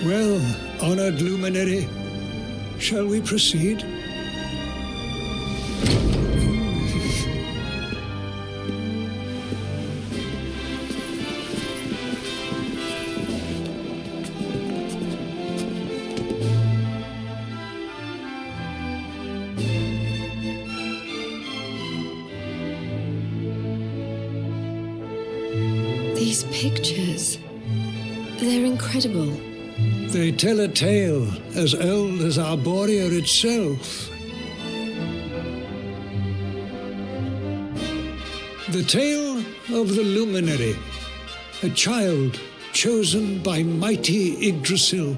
Well, honored luminary, shall we proceed? These pictures, they're incredible. They tell a tale as old as Arborea itself. The tale of the luminary, a child chosen by mighty Yggdrasil,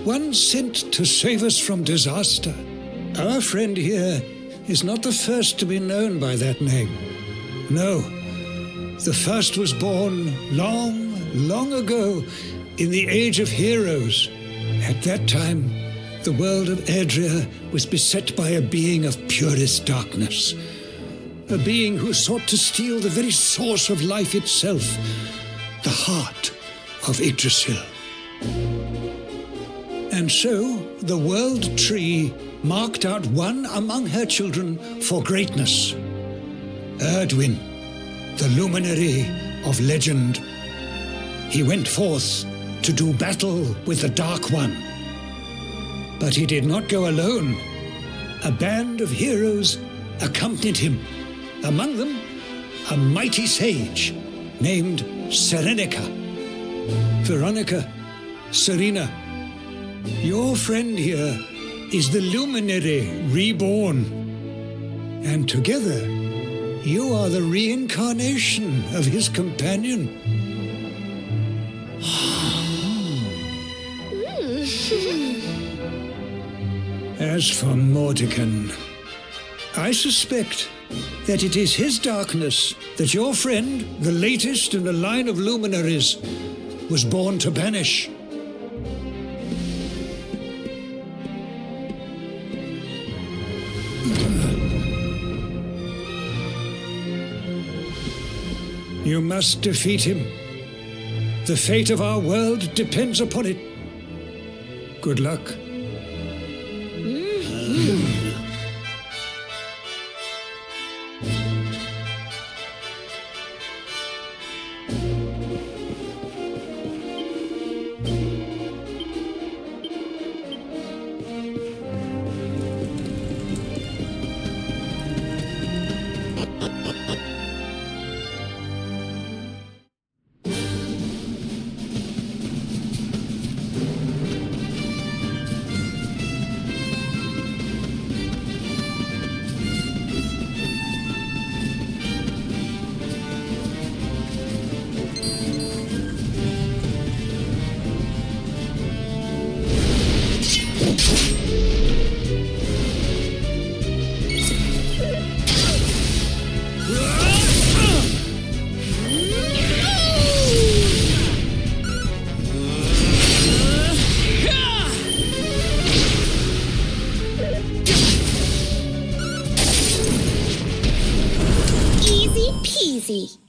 one sent to save us from disaster. Our friend here is not the first to be known by that name. No, the first was born long, long ago in the Age of Heroes. At that time, the world of Adria was beset by a being of purest darkness. A being who sought to steal the very source of life itself, the heart of Yggdrasil. And so, the World Tree marked out one among her children for greatness. Erdwin, the luminary of legend. He went forth to do battle with the Dark One. But he did not go alone. A band of heroes accompanied him. Among them, a mighty sage named Serenica. Veronica, Serena, your friend here is the luminary reborn. And together, you are the reincarnation of his companion. As for Mordekan, I suspect that it is his darkness that your friend, the latest in a line of luminaries, was born to banish. You must defeat him. The fate of our world depends upon it. Good luck. Easy peasy.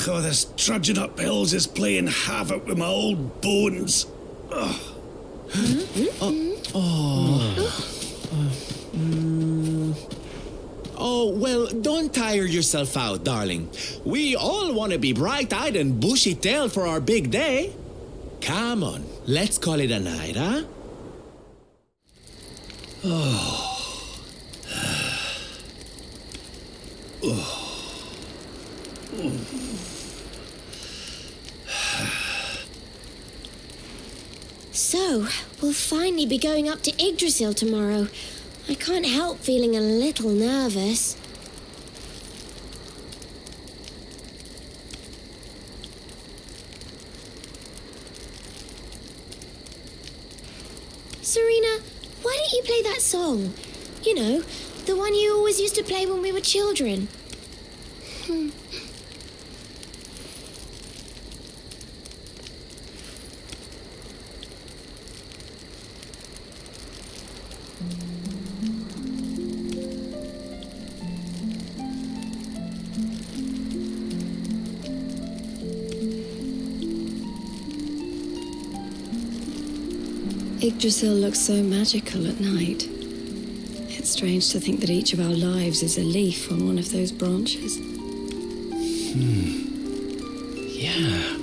Oh, this trudging up hills is playing havoc with my old bones. Oh, well, don't tire yourself out, darling. We all want to be bright-eyed and bushy-tailed for our big day. Come on, let's call it a night, huh? So, we'll finally be going up to Yggdrasil tomorrow. I can't help feeling a little nervous. Serena, why don't you play that song? You know, the one you always used to play when we were children. Yggdrasil looks so magical at night. It's strange to think that each of our lives is a leaf on one of those branches. Yeah.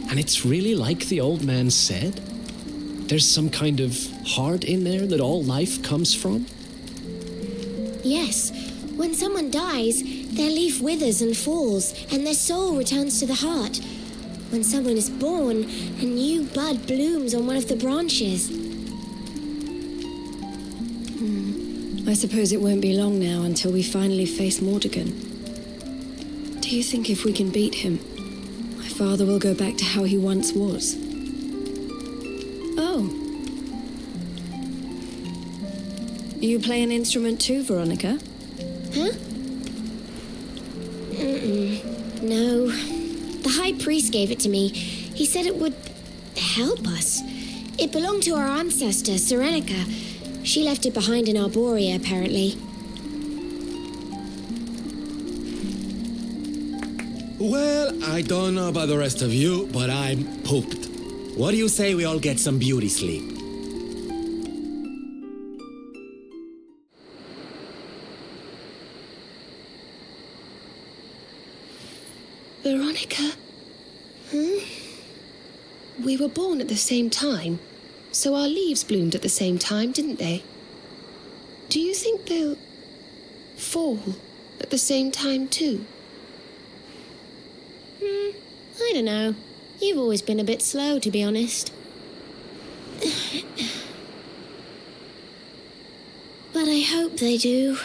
And it's really like the old man said. There's some kind of heart in there that all life comes from. Yes, when someone dies, their leaf withers and falls, and their soul returns to the heart. When someone is born, a new bud blooms on one of the branches. I suppose it won't be long now until we finally face Mordegon. Do you think if we can beat him, my father will go back to how he once was? Oh. You play an instrument too, Veronica? Huh? No. The High Priest gave it to me. He said it would help us. It belonged to our ancestor, Serenica. She left it behind in Arborea, apparently. Well, I don't know about the rest of you, but I'm pooped. What do you say we all get some beauty sleep? Veronica? We were born at the same time, so our leaves bloomed at the same time, didn't they? Do you think they'll fall at the same time too? I don't know. You've always been a bit slow, to be honest. But I hope they do.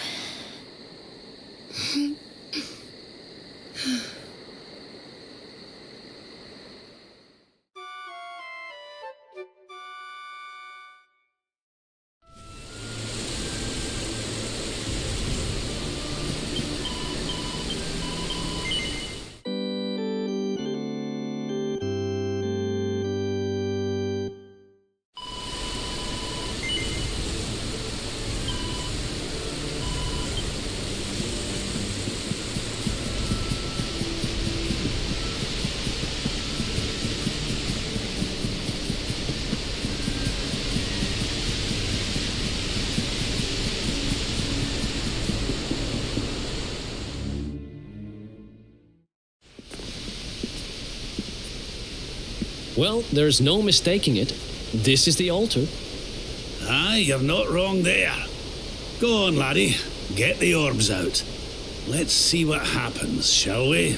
Well, there's no mistaking it. This is the altar. Aye, you're not wrong there. Go on, laddie. Get the orbs out. Let's see what happens, shall we?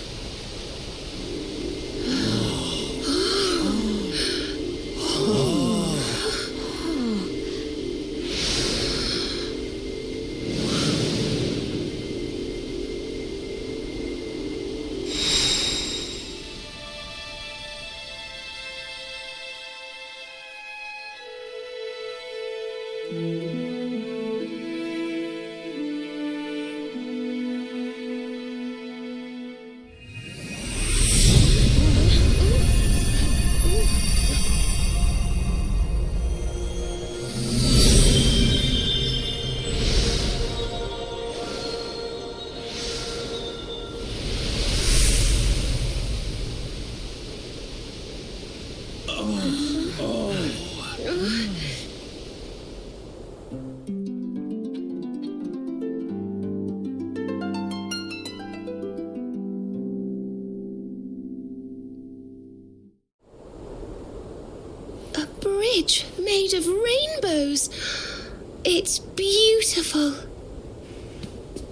bridge made of rainbows. It's beautiful.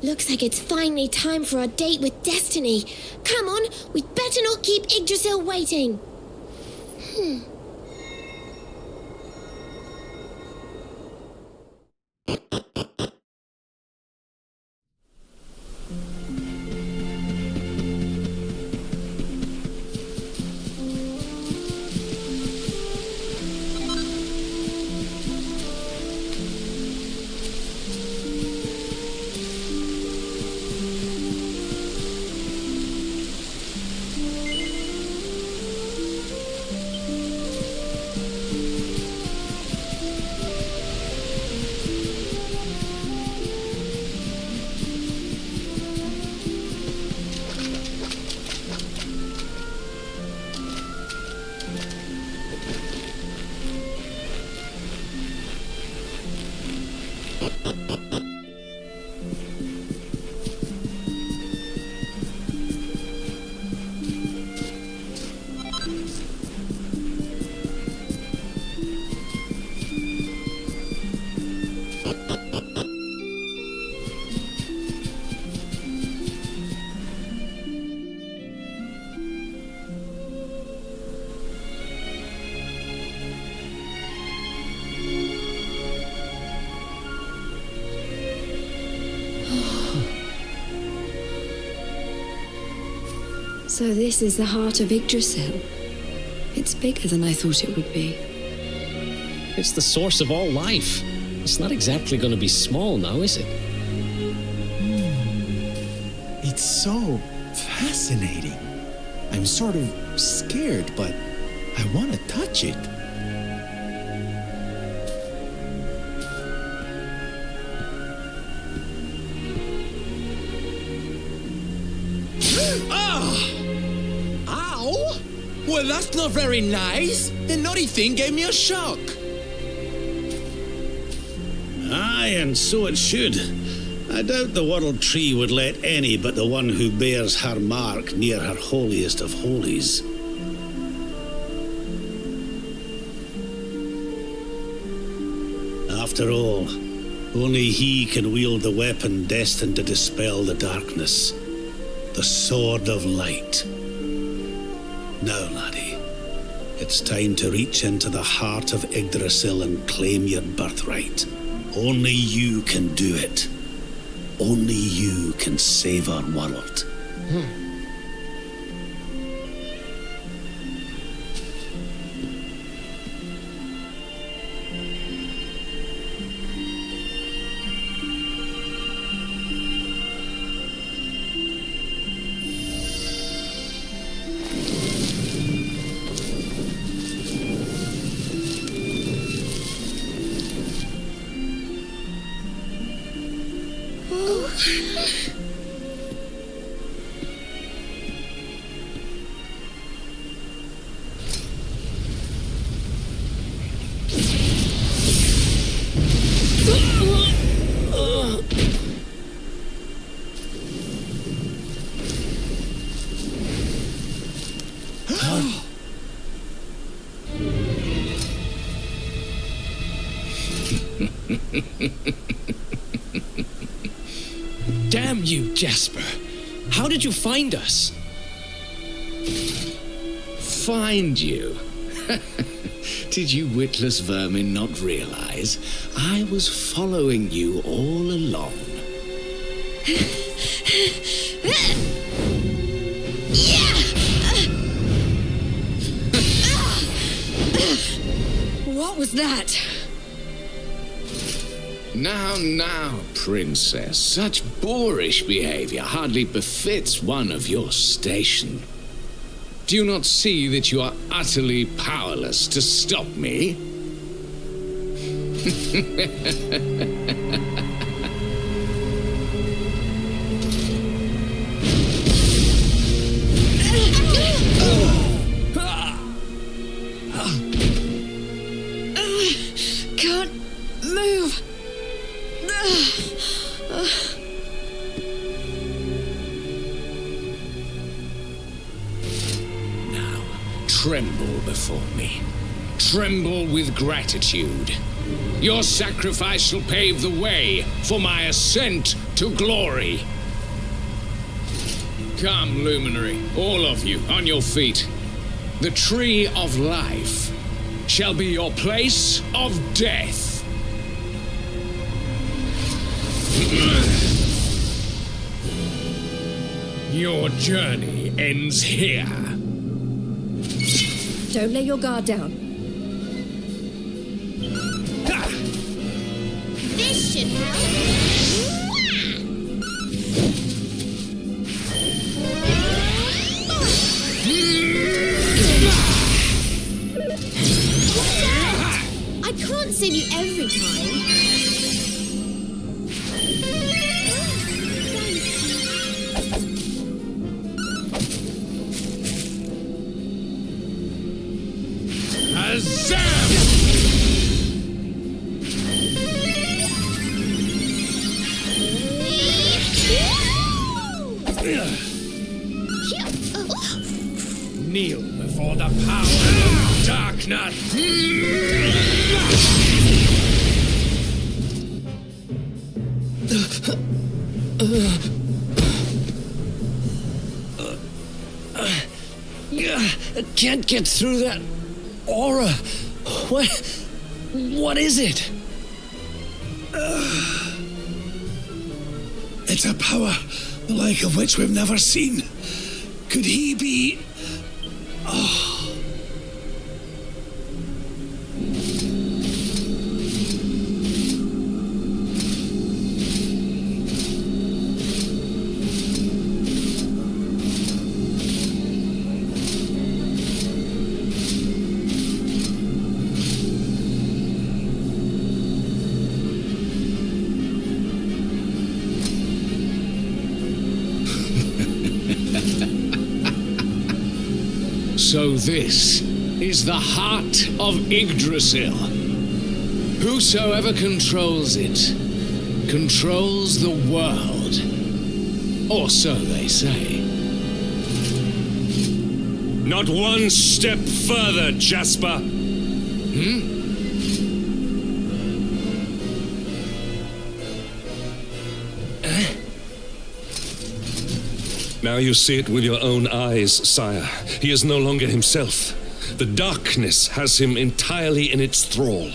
Looks like it's finally time for our date with Destiny. Come on, we'd better not keep Yggdrasil waiting. So this is the heart of Yggdrasil. It's bigger than I thought it would be. It's the source of all life. It's not exactly going to be small now, is it? It's so fascinating. I'm sort of scared, but I want to touch it. Ah! Ow! Well, that's not very nice. The naughty thing gave me a shock. Aye, and so it should. I doubt the world tree would let any but the one who bears her mark near her holiest of holies. After all, only he can wield the weapon destined to dispel the darkness. The Sword of Light. Now, laddie, it's time to reach into the heart of Yggdrasil and claim your birthright. Only you can do it. Only you can save our world. Damn you, Jasper. How did you find us? Find you? Did you witless vermin not realize I was following you all along? What was that? Now, princess. Such boorish behavior hardly befits one of your station. Do you not see that you are utterly powerless to stop me? Can't move. Now, tremble before me. tremble with gratitude. Your sacrifice shall pave the way for my ascent to glory. Come, Luminary, all of you, on your feet. The Tree of Life shall be your place of death. Your journey ends here. Don't let your guard down. This should help. I can't save you every time. Kneel before the power of darkness. I can't get through that aura. What is it? It's a power the like of which we've never seen. Could he be... So this is the heart of Yggdrasil. Whosoever controls it, controls the world. Or so they say. Not one step further, Jasper. Now you see it with your own eyes, sire. He is no longer himself. The darkness has him entirely in its thrall.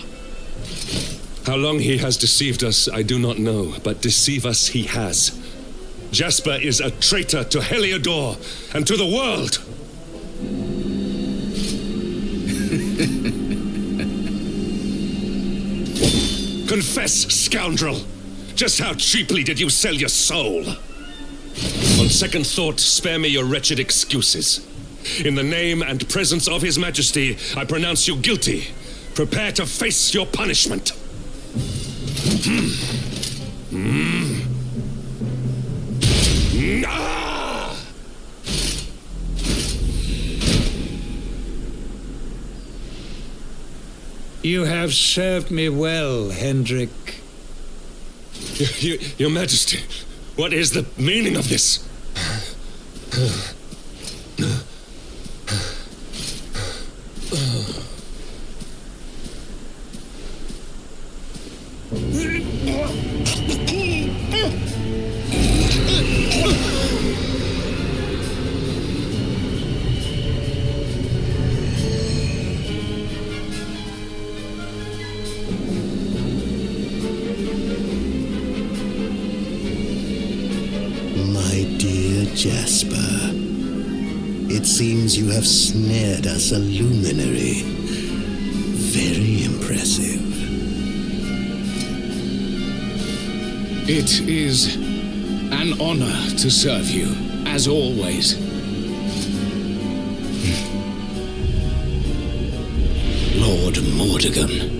How long he has deceived us, I do not know, but deceive us he has. Jasper is a traitor to Heliodor and to the world. Confess, scoundrel! Just how cheaply did you sell your soul? On second thought, spare me your wretched excuses. In the name and presence of His Majesty, I pronounce you guilty. Prepare to face your punishment. You have served me well, Hendrik. Your Majesty, what is the meaning of this? Jasper, it seems you have snared us a luminary. Very impressive. It is an honor to serve you, as always. Lord Mordegon.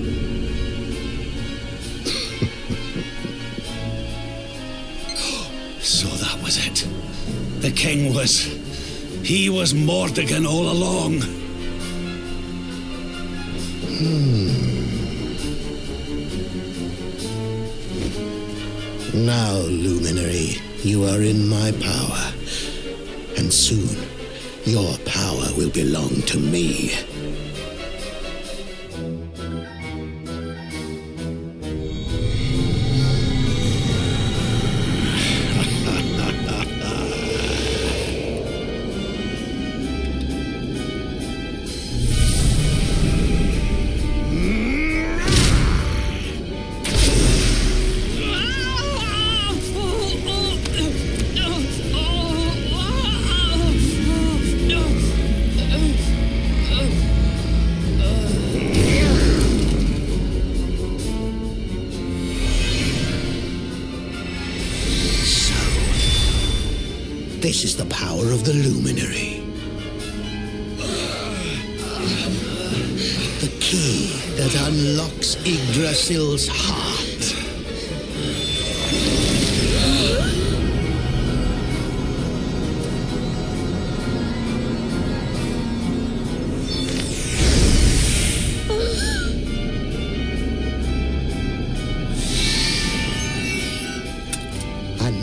So that was it. The king was... He was Mordegon all along. Now, Luminary, you are in my power. And soon, your power will belong to me. This is the power of the luminary. The key that unlocks Yggdrasil's heart.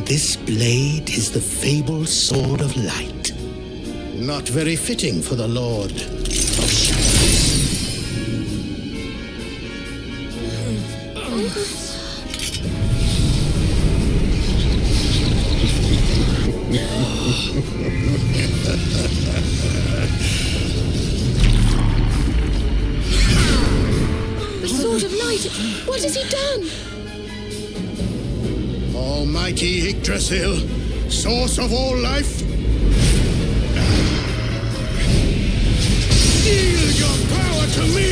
This blade is the fabled Sword of Light. Not very fitting for the Lord of Shadows. The Sword of Light! What has he done? Almighty Yggdrasil, source of all life, yield your power to me!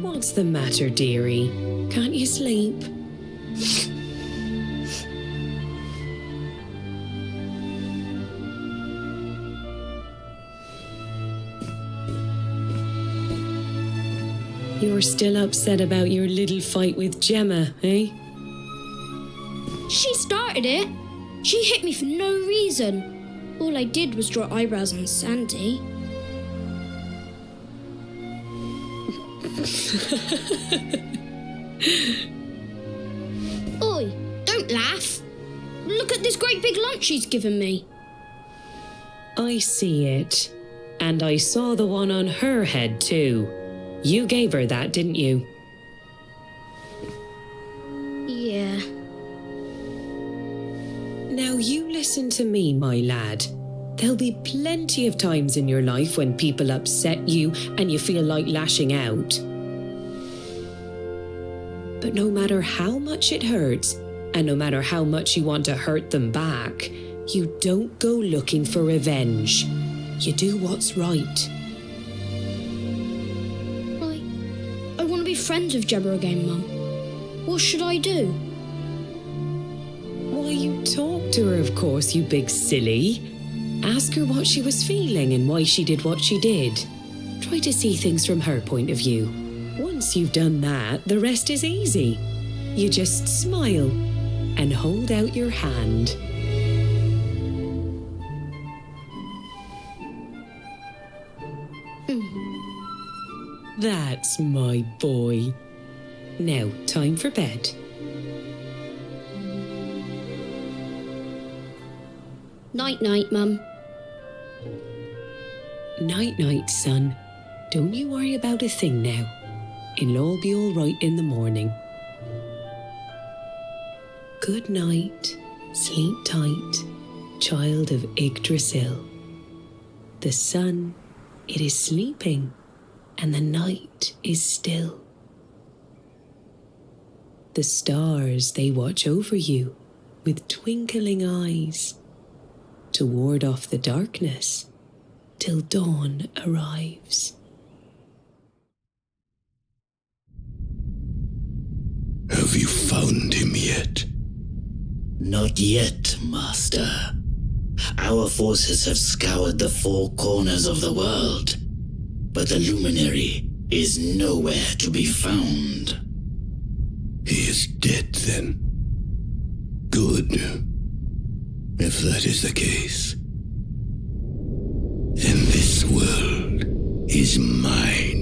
What's the matter, dearie? Can't you sleep? You're still upset about your little fight with Gemma, eh? She started it. She hit me for no reason. All I did was draw eyebrows on Sandy. Oi, don't laugh. Look at this great big lunch she's given me. I see it. And I saw the one on her head too. You gave her that, didn't you? Yeah. Now you listen to me, my lad. There'll be plenty of times in your life when people upset you and you feel like lashing out. But no matter how much it hurts, and no matter how much you want to hurt them back, you don't go looking for revenge. You do what's right. I want to be friends with Gemma again, Mum. What should I do? Why, you talk to her, of course, you big silly. Ask her what she was feeling and why she did what she did. Try to see things from her point of view. Once you've done that, the rest is easy. You just smile and hold out your hand. That's my boy. Now, time for bed. Night-night, Mum. Night-night, son. Don't you worry about a thing now. It'll all be all right in the morning. Good night. Sleep tight, child of Yggdrasil. The sun, it is sleeping, and the night is still. The stars, they watch over you, with twinkling eyes, to ward off the darkness till dawn arrives. Have you found him yet? Not yet, Master. Our forces have scoured the four corners of the world, but the luminary is nowhere to be found. He is dead, then. Good. If that is the case, then this world is mine.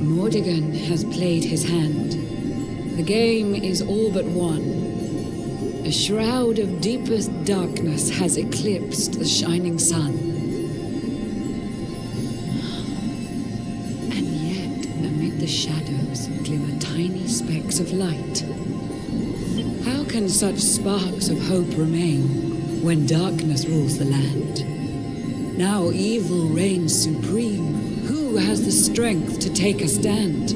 Mordegon has played his hand. The game is all but won. A shroud of deepest darkness has eclipsed the shining sun. And yet, amid the shadows glimmer tiny specks of light. How can such sparks of hope remain when darkness rules the land? Now evil reigns supreme. Who has the strength to take a stand?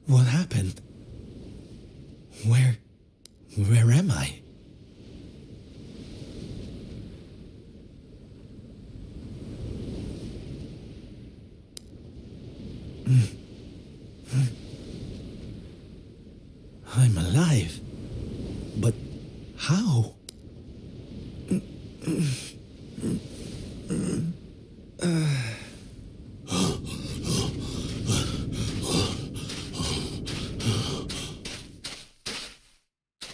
What happened? Where am I? I'm alive. But how?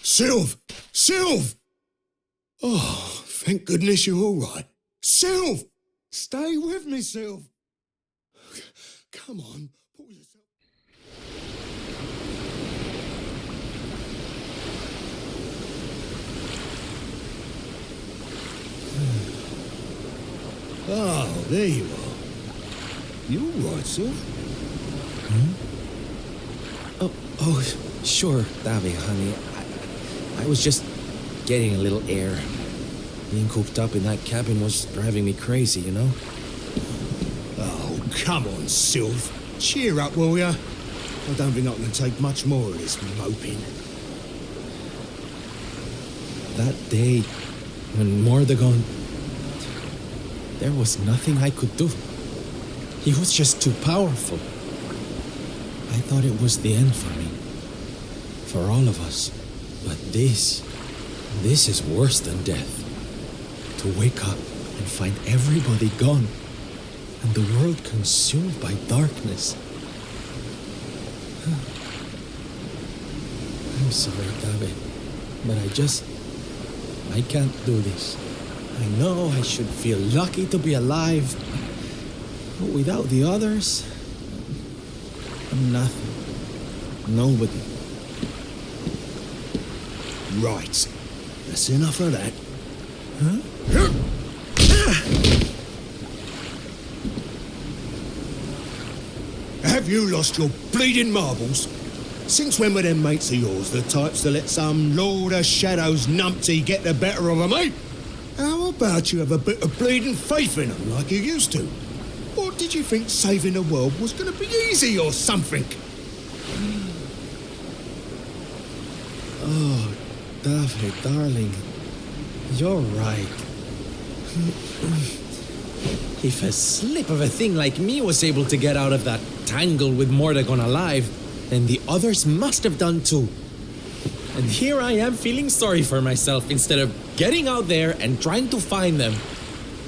Sylv! Sylv! Oh, thank goodness you're all right. Sylv! Stay with me, Sylv. Come on, pull yourself. Oh, there you are. You all right, Sylv? Oh, sure, Davy, honey. I was just getting a little air. Being cooped up in that cabin was driving me crazy, you know? Oh, come on, Sylv. Cheer up, will ya? I don't think I can take much more of this moping. That day, when Mordegon... There was nothing I could do. He was just too powerful. I thought it was the end for me. For all of us. But this is worse than death. To wake up and find everybody gone, and the world consumed by darkness. I'm sorry, David, but I can't do this. I know I should feel lucky to be alive, but without the others, I'm nothing. Nobody. Right. That's enough of that. Huh? Have you lost your bleeding marbles? Since when were them mates of yours the types to let some Lord of Shadows numpty get the better of 'em, eh? How about you have a bit of bleeding faith in 'em like you used to? Or did you think saving the world was going to be easy or something? Oh, David, darling, you're right. If a slip of a thing like me was able to get out of that tangle with Mordegon alive, then the others must have done too. And here I am feeling sorry for myself instead of getting out there and trying to find them.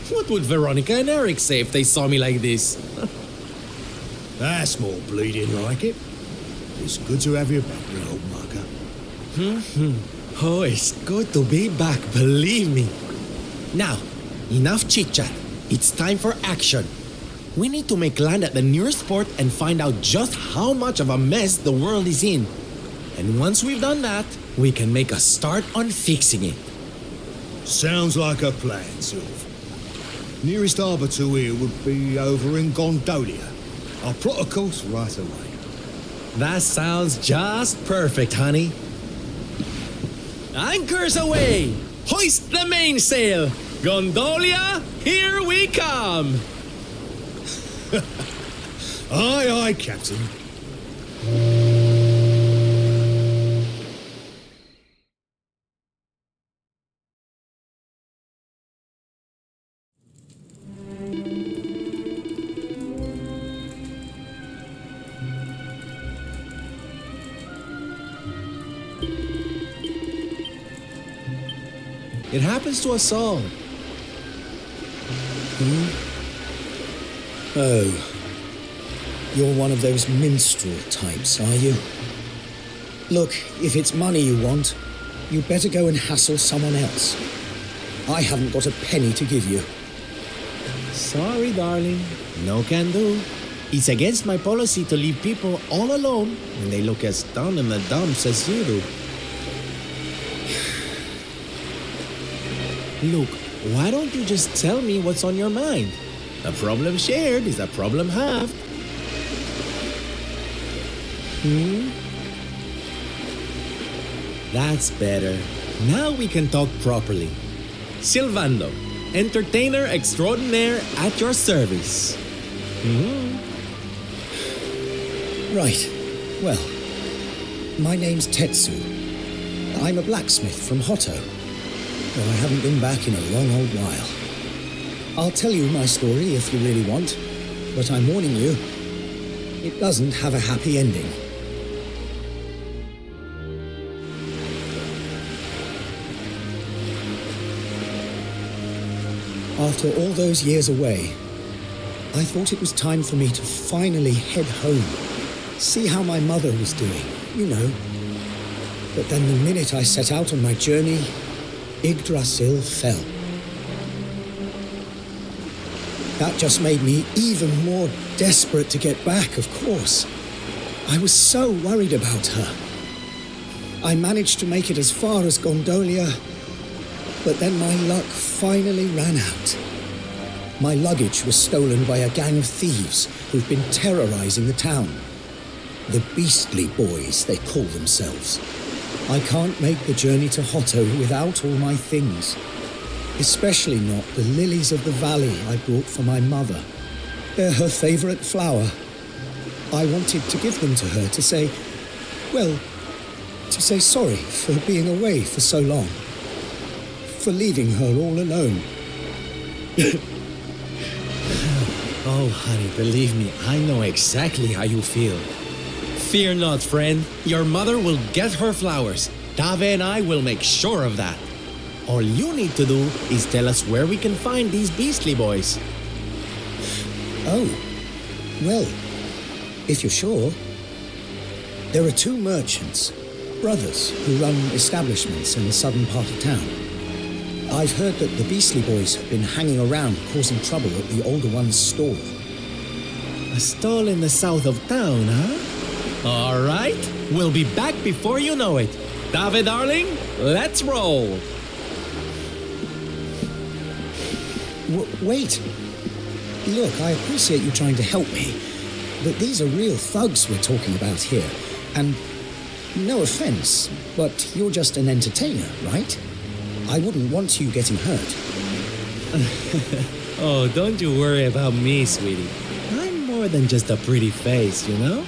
What would Veronica and Eric say if they saw me like this? That's more bleeding like it. It's good to have you back, you old mucker. Oh, it's good to be back, believe me. Now, enough chit-chat. It's time for action. We need to make land at the nearest port and find out just how much of a mess the world is in. And once we've done that, we can make a start on fixing it. Sounds like a plan, Sylv. Nearest harbour to here would be over in Gondolia. I'll plot a course right away. That sounds just perfect, honey. Anchors away! Hoist the mainsail! Gondolia, here we come! Aye, aye, Captain. It happens to us all. Oh, you're one of those minstrel types, are you? Look, if it's money you want, you'd better go and hassle someone else. I haven't got a penny to give you. Sorry, darling. No can do. It's against my policy to leave people all alone when they look as down in the dumps as you do. Look, why don't you just tell me what's on your mind? A problem shared is a problem halved. That's better. Now we can talk properly. Silvando, entertainer extraordinaire at your service. Right. Well, my name's Tetsu. I'm a blacksmith from Hotto. Though I haven't been back in a long old while. I'll tell you my story if you really want, but I'm warning you, it doesn't have a happy ending. After all those years away, I thought it was time for me to finally head home, see how my mother was doing, you know. But then the minute I set out on my journey, Yggdrasil fell. That just made me even more desperate to get back, of course. I was so worried about her. I managed to make it as far as Gondolia, but then my luck finally ran out. My luggage was stolen by a gang of thieves who've been terrorizing the town. The Beastly Boys, they call themselves. I can't make the journey to Hotto without all my things. Especially not the lilies of the valley I brought for my mother. They're her favorite flower. I wanted to give them to her to say, well, to say sorry for being away for so long. For leaving her all alone. Oh, honey, believe me, I know exactly how you feel. Fear not, friend. Your mother will get her flowers. Dave and I will make sure of that. All you need to do is tell us where we can find these Beastly Boys. Oh, well, if you're sure. There are two merchants, brothers, who run establishments in the southern part of town. I've heard that the Beastly Boys have been hanging around causing trouble at the older one's stall. A stall in the south of town, huh? All right, we'll be back before you know it. David, darling, let's roll. Wait. Look, I appreciate you trying to help me, but these are real thugs we're talking about here. And no offense, but you're just an entertainer, right? I wouldn't want you getting hurt. Oh, don't you worry about me, sweetie. I'm more than just a pretty face, you know?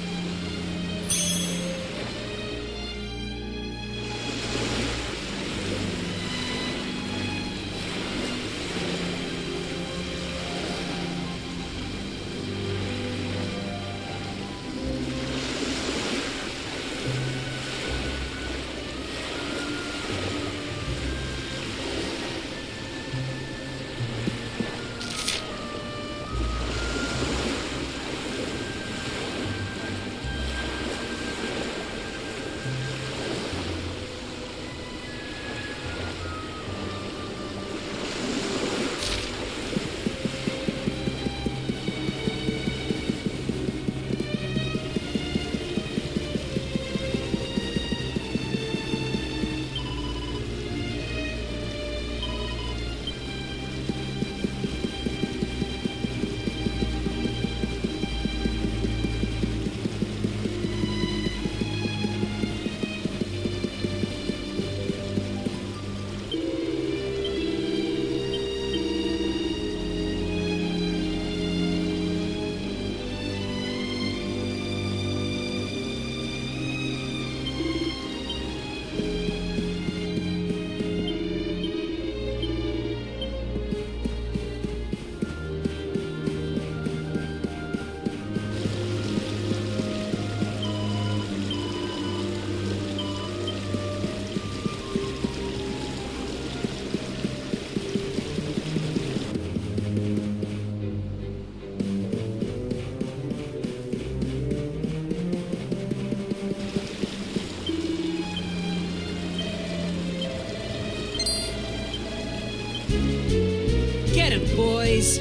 Get him, boys.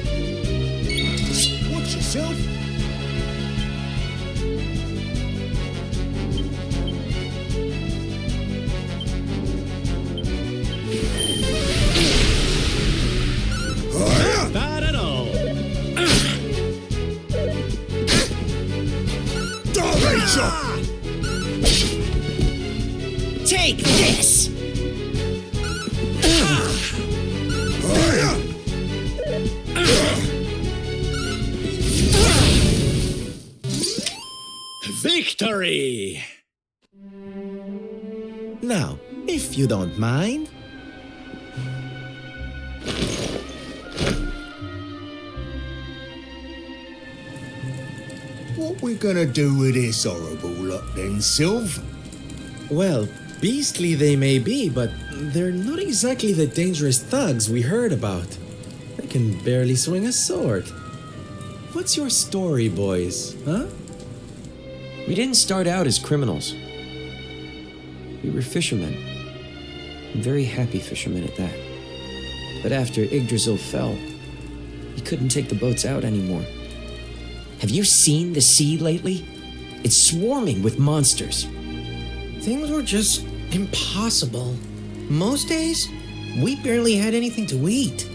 Watch yourself. Not at all. Take this! Victory! Now, if you don't mind. What we gonna do with this horrible lot then, Sylv? Well, beastly they may be, but they're not exactly the dangerous thugs we heard about. They can barely swing a sword. What's your story, boys, huh? We didn't start out as criminals. We were fishermen. Very happy fishermen at that. But after Yggdrasil fell, we couldn't take the boats out anymore. Have you seen the sea lately? It's swarming with monsters. Things were just impossible. Most days, we barely had anything to eat.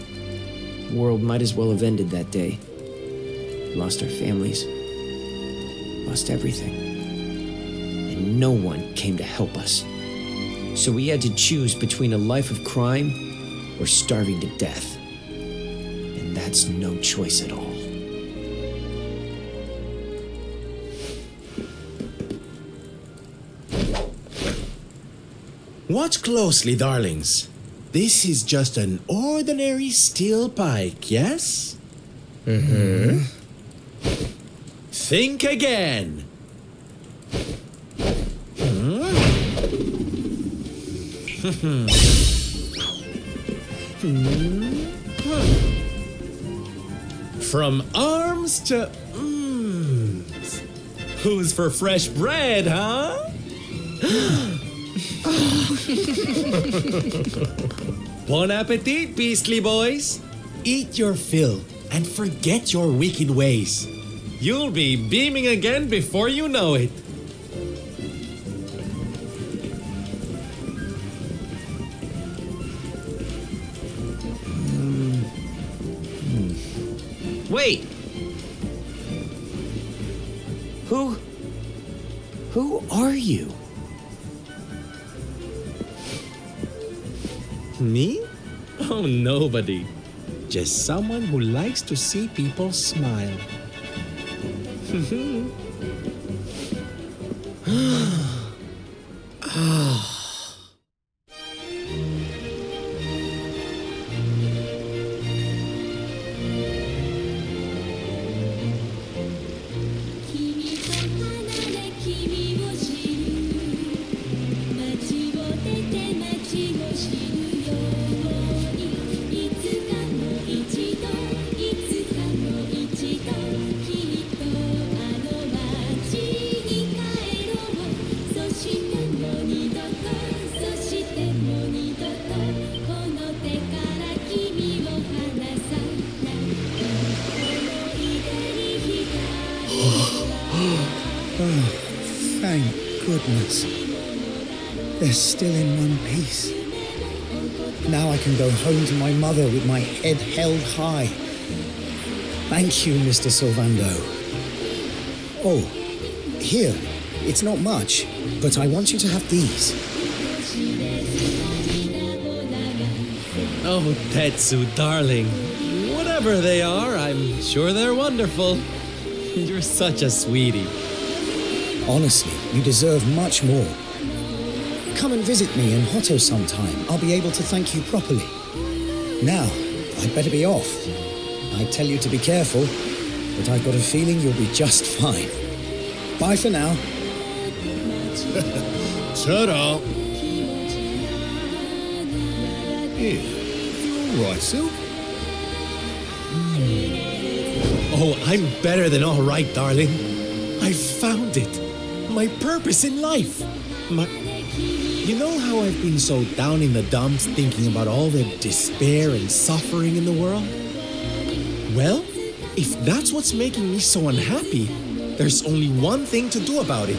The world might as well have ended that day. We lost our families. Lost everything. And no one came to help us. So we had to choose between a life of crime or starving to death. And that's no choice at all. Watch closely, darlings. This is just an ordinary steel pike, yes? Mm-hmm. Think again. From arms to who's for fresh bread, huh? Bon appetit, beastly boys. Eat your fill and forget your wicked ways. You'll be beaming again before you know it. Wait! Who are you? Me? Oh, nobody. Just someone who likes to see people smile. Thank goodness. They're still in one piece. Now I can go home to my mother with my head held high. Thank you, Mr. Sylvando. Oh, here. It's not much, but I want you to have these. Oh, Tetsu, darling. Whatever they are, I'm sure they're wonderful. You're such a sweetie. Honestly, you deserve much more. Come and visit me in Hotto sometime. I'll be able to thank you properly. Now, I'd better be off. I tell you to be careful, but I've got a feeling you'll be just fine. Bye for now. Ta-da! Here, you all right, Sylv? Oh, I'm better than all right, darling. I found it. My purpose in life. You know how I've been so down in the dumps thinking about all the despair and suffering in the world? Well, if that's what's making me so unhappy, there's only one thing to do about it.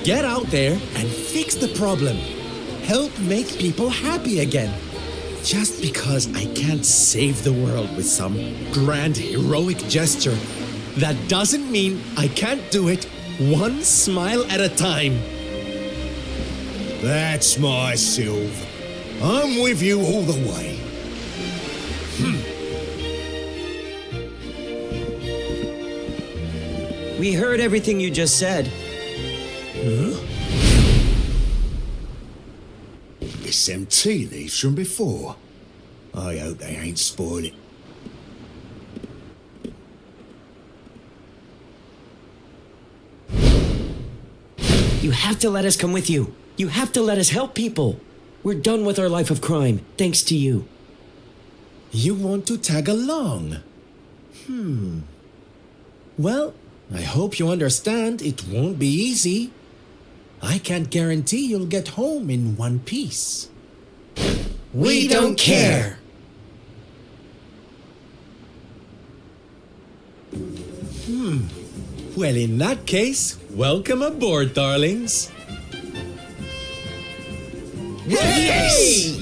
Get out there and fix the problem. Help make people happy again. Just because I can't save the world with some grand heroic gesture, that doesn't mean I can't do it one smile at a time. That's my Sylv. I'm with you all the way. We heard everything you just said. Huh? It's them tea leaves from before. I hope they ain't spoiled it. You have to let us come with you. You have to let us help people. We're done with our life of crime, thanks to you. You want to tag along? Well, I hope you understand it won't be easy. I can't guarantee you'll get home in one piece. We don't care. Well, in that case, welcome aboard, darlings. Yes!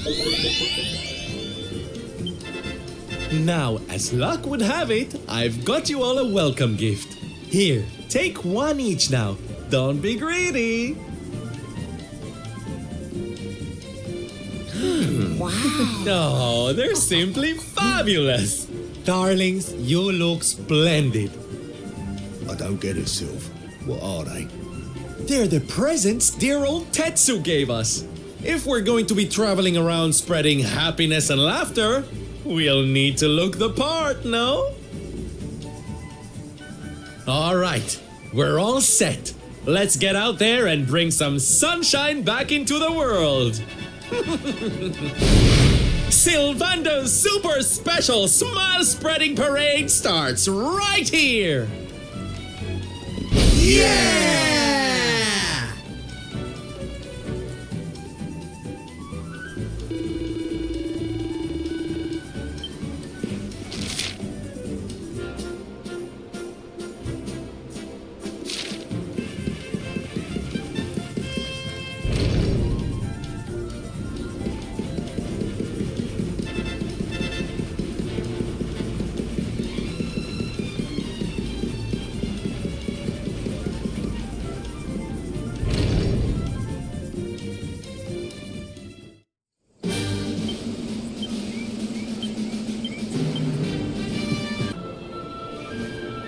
Now, as luck would have it, I've got you all a welcome gift. Here, take one each now. Don't be greedy. Wow. Oh, they're simply fabulous. Darlings, you look splendid. I don't get it, Sylv. What are they? They're the presents dear old Tetsu gave us. If we're going to be traveling around spreading happiness and laughter, we'll need to look the part, no? All right, we're all set. Let's get out there and bring some sunshine back into the world. Sylvando's super special smile spreading parade starts right here. Yeah!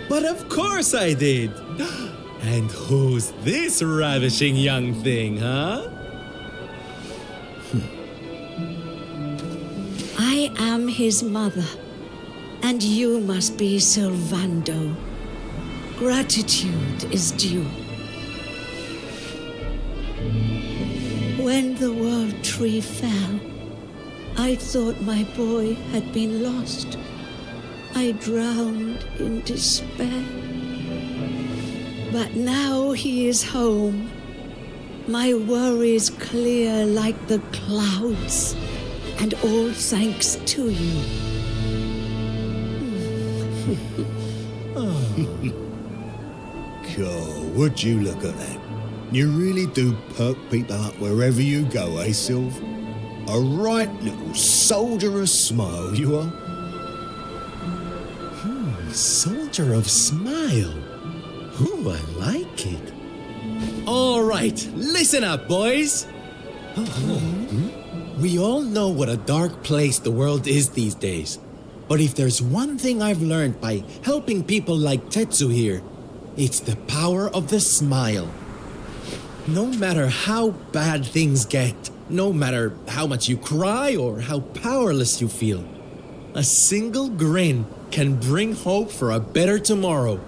But of course I did. And who's this ravishing young thing, huh? I am his mother, and you must be Sylvando. Gratitude is due. When the world tree fell, I thought my boy had been lost. I drowned in despair. But now he is home. My worries clear like the clouds, and all thanks to you. God, would you look at that? You really do perk people up wherever you go, eh, Sylv? A right little soldier of smile, you are. Soldier of smile. Ooh, I like it. All right, listen up, boys. We all know what a dark place the world is these days. But if there's one thing I've learned by helping people like Tetsu here, it's the power of the smile. No matter how bad things get, no matter how much you cry or how powerless you feel, a single grin can bring hope for a better tomorrow.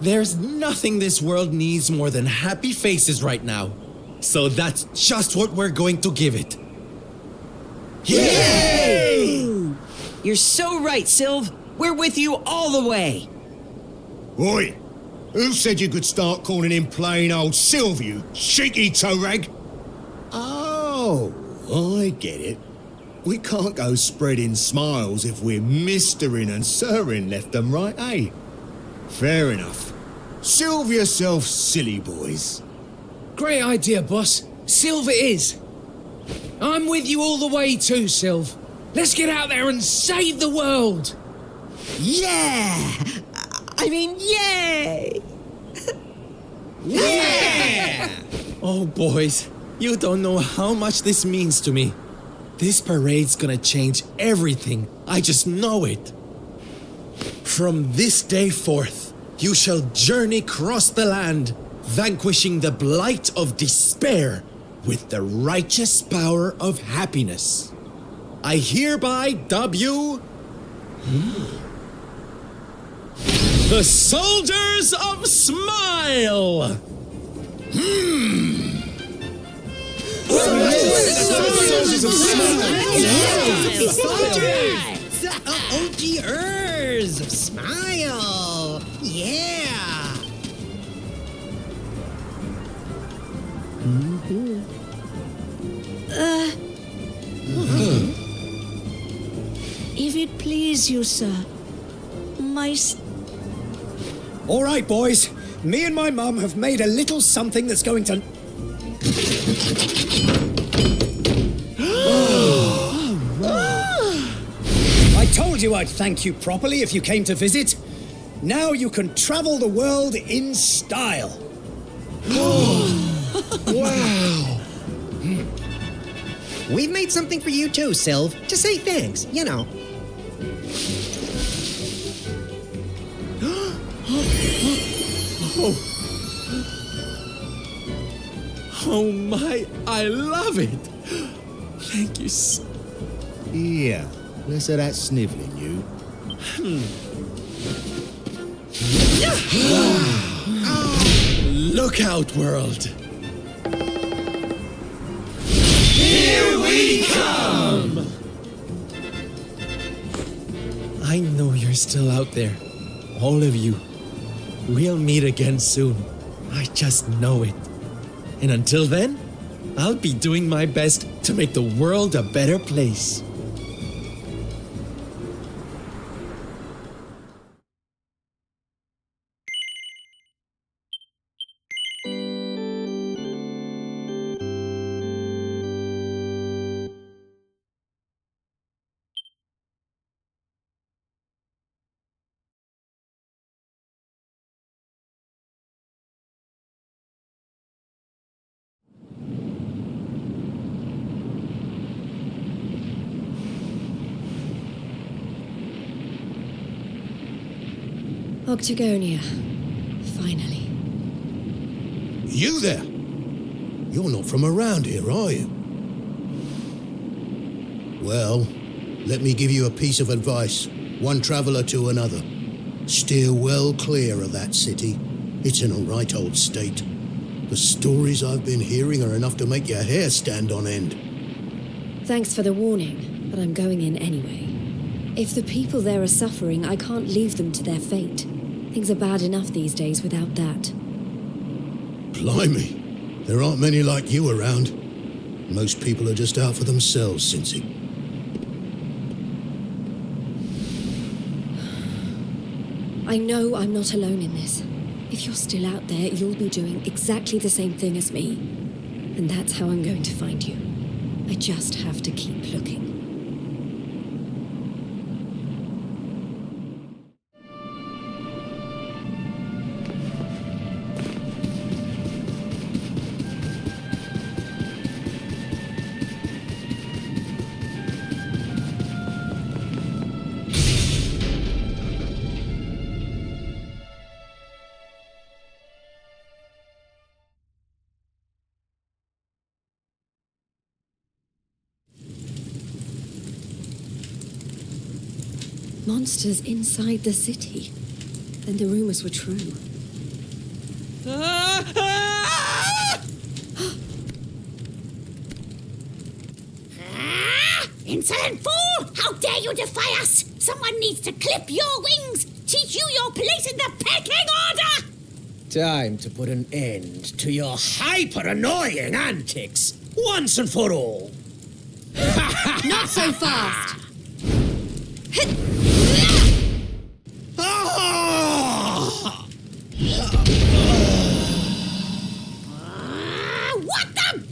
There's nothing this world needs more than happy faces right now. So that's just what we're going to give it. Yay! You're so right, Sylv. We're with you all the way. Oi! Who said you could start calling him plain old Sylv, you cheeky toe rag? Oh, Oh, I get it. We can't go spreading smiles if we're mistering and sirring left and right, eh? Fair enough. Silve yourself silly, boys. Great idea, boss. Sylve it is. I'm with you all the way too, Sylve. Let's get out there and save the world. Yeah! I mean, yay! Yeah! Oh, boys, you don't know how much this means to me. This parade's gonna change everything. I just know it. From this day forth, you shall journey across the land, vanquishing the blight of despair with the righteous power of happiness. I hereby dub you the Soldiers of Smile! Soldiers of OGers of Smile! Yeah! If it please you, sir, my... All right, boys. Me and my mum have made a little something that's going to... I told you I'd thank you properly if you came to visit. Now you can travel the world in style. Wow! We've made something for you too, Sylve. To say thanks, you know. Oh my, I love it! Thank you so... Yeah, less of that snivelling, you. Look out, world! Here we come! I know you're still out there. All of you. We'll meet again soon. I just know it. And until then, I'll be doing my best to make the world a better place. Octagonia. Finally. You there? You're not from around here, are you? Well, let me give you a piece of advice, one traveller to another. Steer well clear of that city. It's in a right old state. The stories I've been hearing are enough to make your hair stand on end. Thanks for the warning, but I'm going in anyway. If the people there are suffering, I can't leave them to their fate. Things are bad enough these days without that. Blimey, there aren't many like you around. Most people are just out for themselves, Cincy. I know I'm not alone in this. If you're still out there, you'll be doing exactly the same thing as me. And that's how I'm going to find you. I just have to keep looking. Monsters inside the city. Then the rumors were true. Insolent fool! How dare you defy us! Someone needs to clip your wings! Teach you your place in the pecking order! Time to put an end to your hyper-annoying antics. once and for all. Not so fast. What the?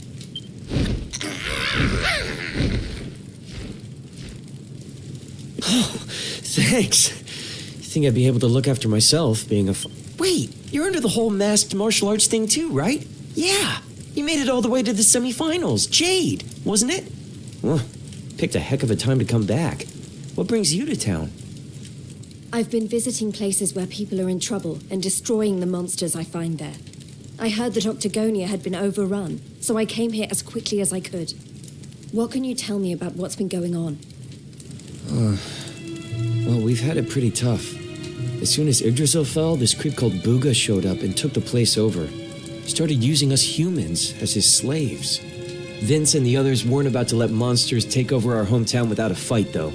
Thanks. You think I'd be able to look after myself, being a Wait, you're under the whole masked martial arts thing too, right? Yeah, you made it all the way to the semifinals. Jade, wasn't it? Well, picked a heck of a time to come back. What brings you to town? I've been visiting places where people are in trouble and destroying the monsters I find there. I heard that Octagonia had been overrun, so I came here as quickly as I could. What can you tell me about what's been going on? Well, we've had it pretty tough. As soon as Yggdrasil fell, this creep called Booga showed up and took the place over. Started using us humans as his slaves. Vince and the others weren't about to let monsters take over our hometown without a fight, though.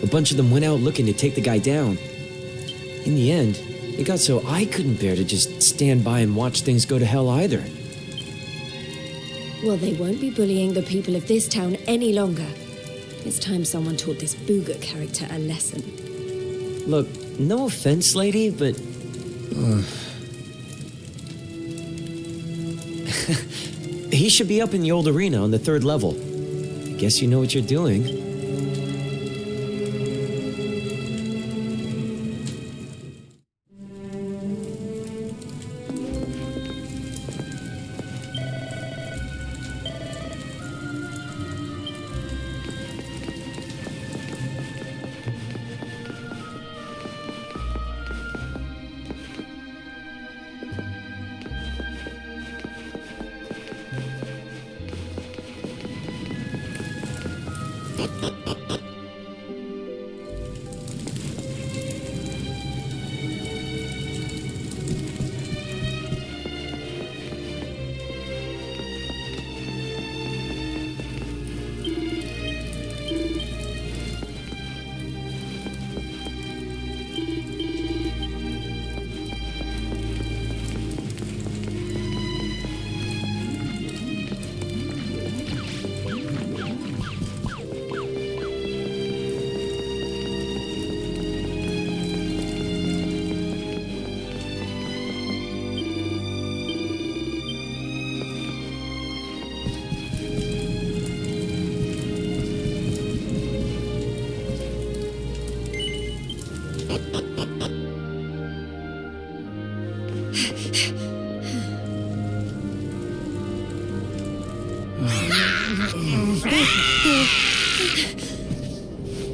A bunch of them went out looking to take the guy down. In the end, it got so I couldn't bear to just stand by and watch things go to hell either. Well, they won't be bullying the people of this town any longer. It's time someone taught this Booga character a lesson. Look, no offense, lady, but... he should be up in the old arena on the 3rd level. Guess you know what you're doing.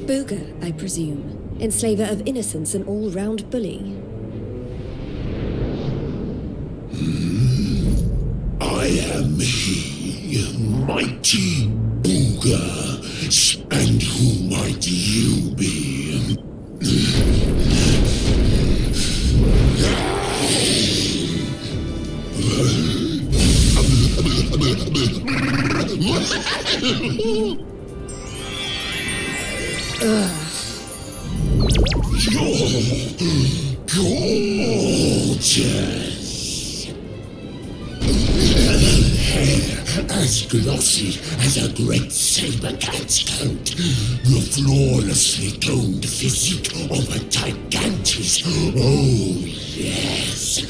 Booga, I presume. Enslaver of innocence and all-round bully. I am he, mighty Booga, and who might you be? Gorgeous. Hair as glossy as a great saber cat's coat. The flawlessly toned physique of a gigantus. Oh, yes.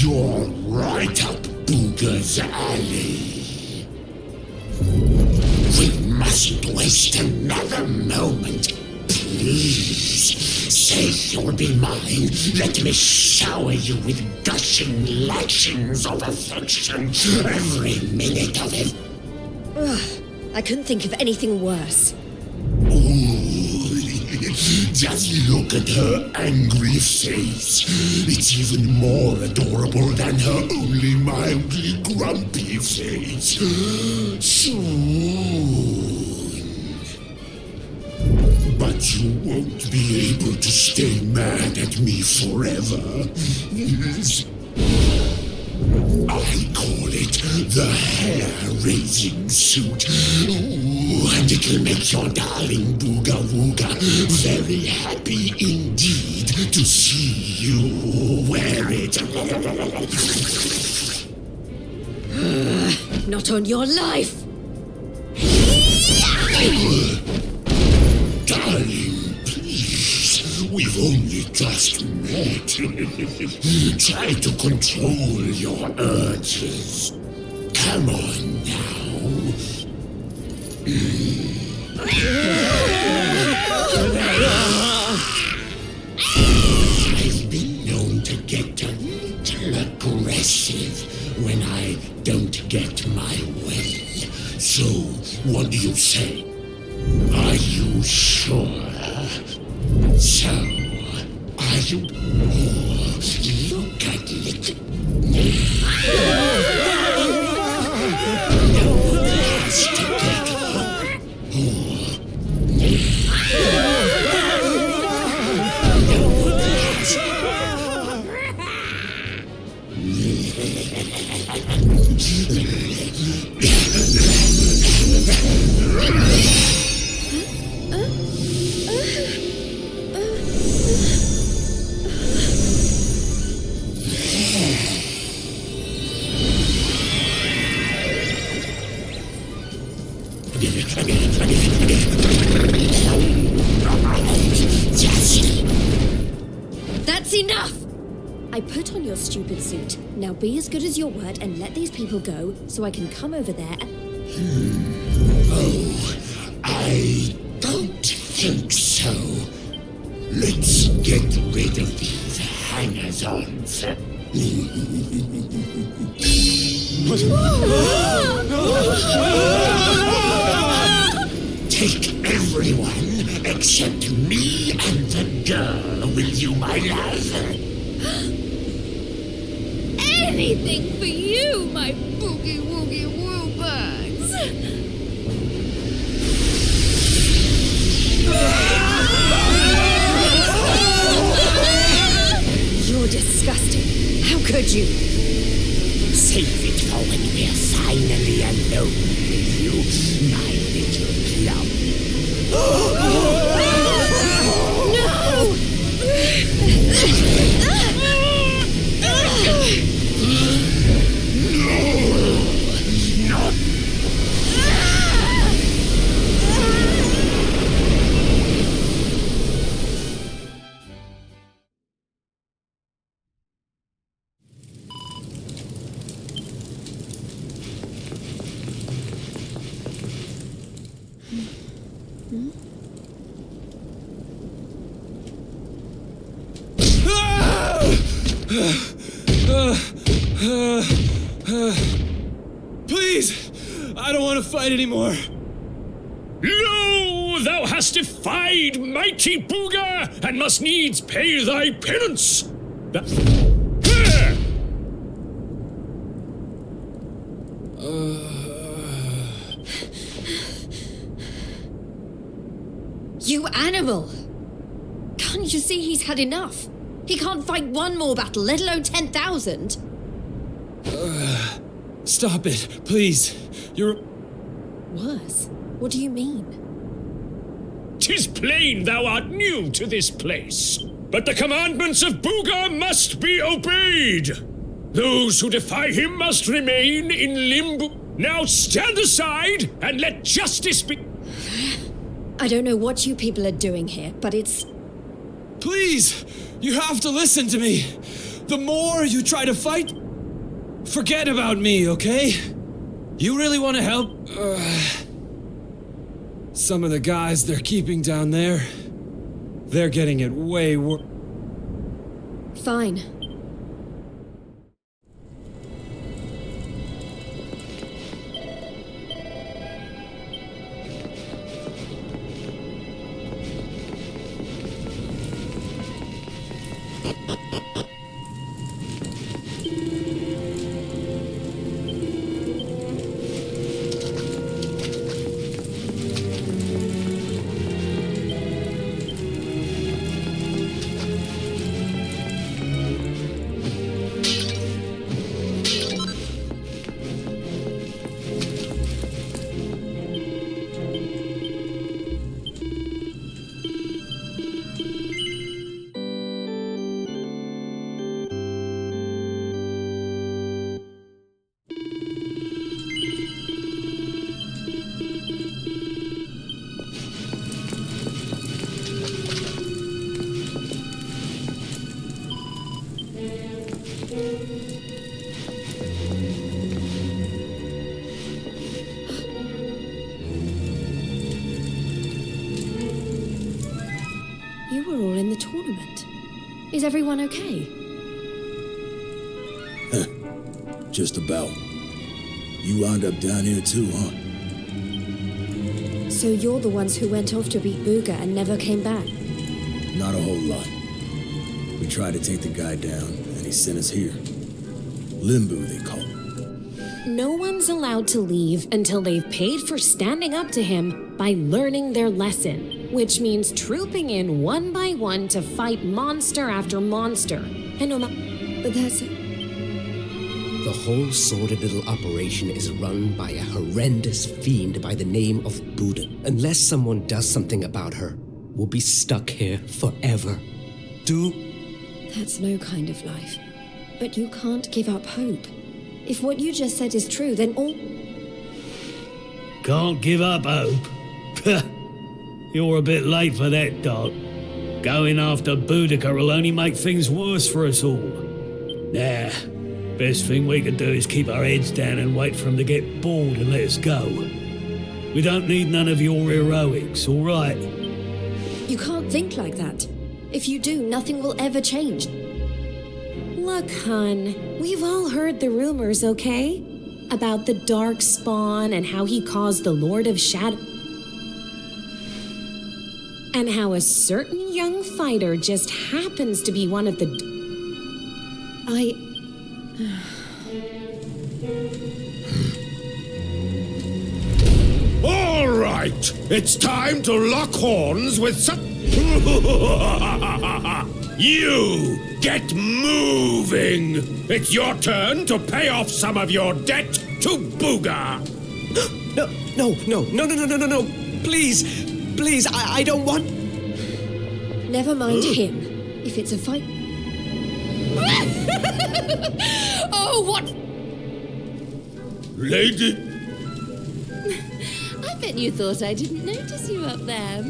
You're right up Booga's alley. We mustn't waste another moment. Please, say you'll be mine. Let me shower you with gushing lashings of affection every minute of it. Ugh, I couldn't think of anything worse. Ooh, just look at her angry face. It's even more adorable than her only mildly grumpy face. But you won't be able to stay mad at me forever. I call it the hair-raising suit. Ooh, and it'll make your darling Booga Wooga very happy indeed to see you wear it. Not on your life! Darling, please. We've only just met. Try to control your urges. Come on now. I've been known to get a little aggressive when I don't get my way. So, what do you say? Are you sure? So, are you... Oh, look at little... No one has to get home. No one has That's enough! I put on your stupid suit. Now be as good as your word and let these people go so I can come over there and... Oh, I don't think so. Let's get rid of these hangers-ons. Take everyone except me and the girl with you, my love. Anything for you, my boogie-woogie woo-birds. You're disgusting. How could you? Save it for when we're finally alone with you, my little plum. Please! I don't want to fight anymore. Lo, thou hast defied mighty Booga, and must needs pay thy penance. You animal! Can't you see he's had enough? He can't fight one more battle, let alone 10,000. Stop it, please. You're... Worse? What do you mean? 'Tis plain thou art new to this place, but the commandments of Booga must be obeyed. Those who defy him must remain in limbo. Now stand aside and let justice be... I don't know what you people are doing here, but it's... Please! You have to listen to me. The more you try to fight, forget about me, okay? You really want to help? Some of the guys they're keeping down there, they're getting it way worse. Fine. general in the tournament. Is everyone okay? Just about. You wound up down here too, huh? So you're the ones who went off to beat Booga and never came back? Not a whole lot. We tried to take the guy down, and he sent us here. Limbo, they call it. No one's allowed to leave until they've paid for standing up to him by learning their lesson, which means trooping in one by one to fight monster after monster. And but that's it. The whole sordid little operation is run by a horrendous fiend by the name of Buddha. Unless someone does something about her, we'll be stuck here forever. That's no kind of life. But you can't give up hope. If what you just said is true, then all... Can't give up hope? You're a bit late for that, Doc. Going after Boudica will only make things worse for us all. Nah, best thing we can do is keep our heads down and wait for him to get bored and let us go. We don't need none of your heroics, all right? You can't think like that. If you do, nothing will ever change. Look, hun, we've all heard the rumors, okay? About the Dark Spawn and how he caused the Lord of Shadow... And how a certain young fighter just happens to be one of the... All right, it's time to lock horns with some... You get moving! It's your turn to pay off some of your debt to Booga! No. Please, I don't want... Never mind him. If it's a fight... Oh, what? Lady... I bet you thought I didn't notice you up there.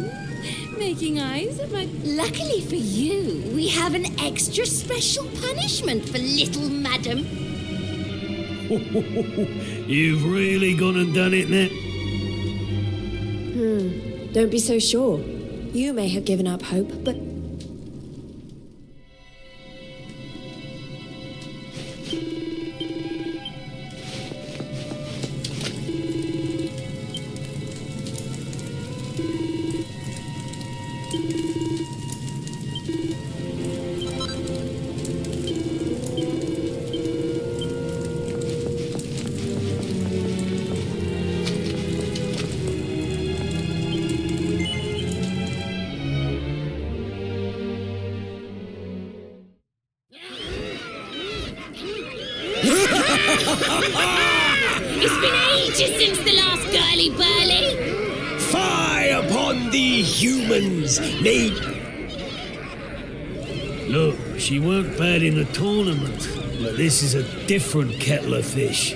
Making eyes at my... Luckily for you, we have an extra special punishment for little madam. You've really gone and done it now? Don't be so sure. You may have given up hope, but... It's been ages since the last girly burly. Fire upon the humans! Look, she weren't bad in the tournament, but this is a different kettle of fish.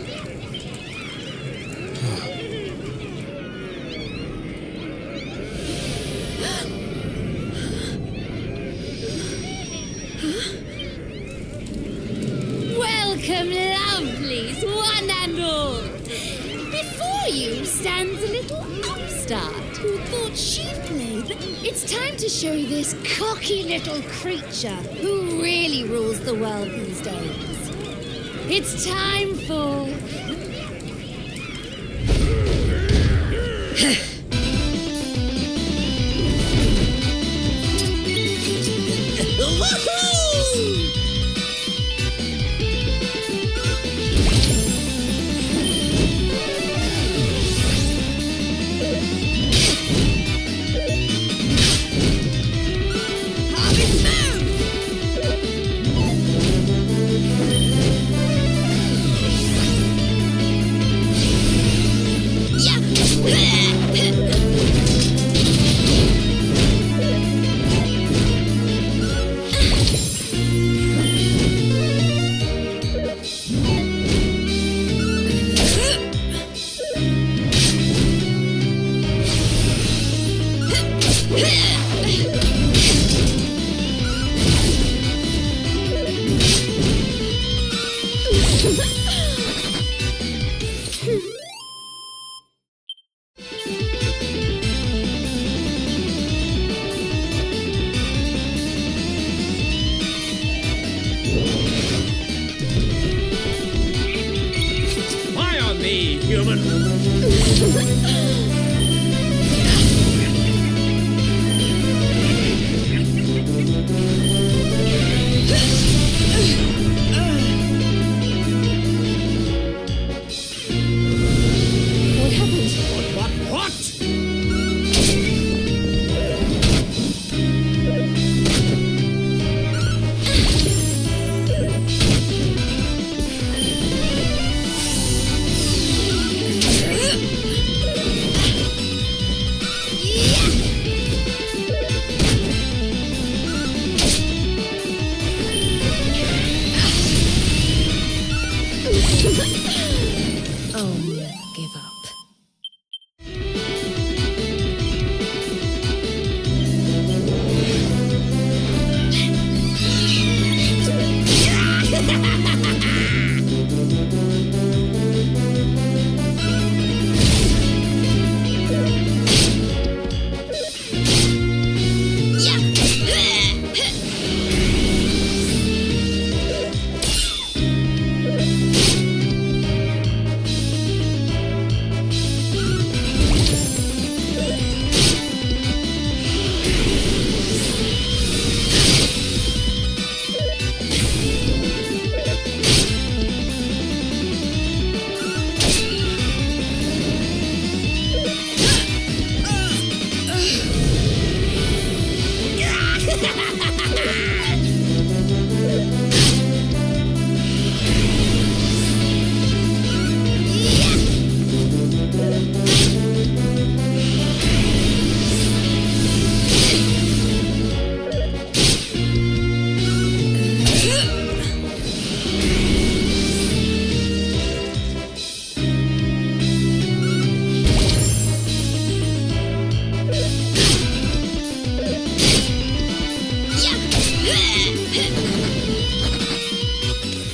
Welcome, lovelies, one and all. Before you stands a little upstart who thought she'd play It's time to show this cocky little creature who really rules the world these days. It's time for... human. What happened? What? I'll never give up.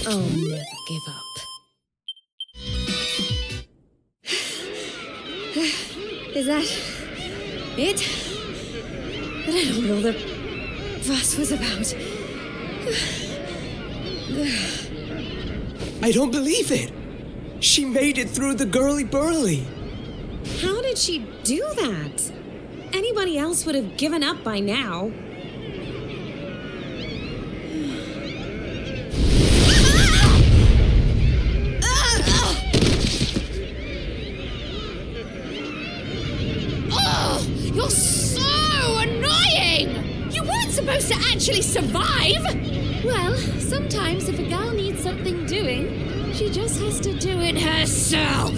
I'll never give up. Is that it? I don't know what all the fuss was about. I don't believe it. She made it through the girly burly. How did she do that? Anybody else would have given up by now. Oh, you're so annoying! You weren't supposed to actually survive! Well, sometimes if a girl needs something doing, she just has to do it herself.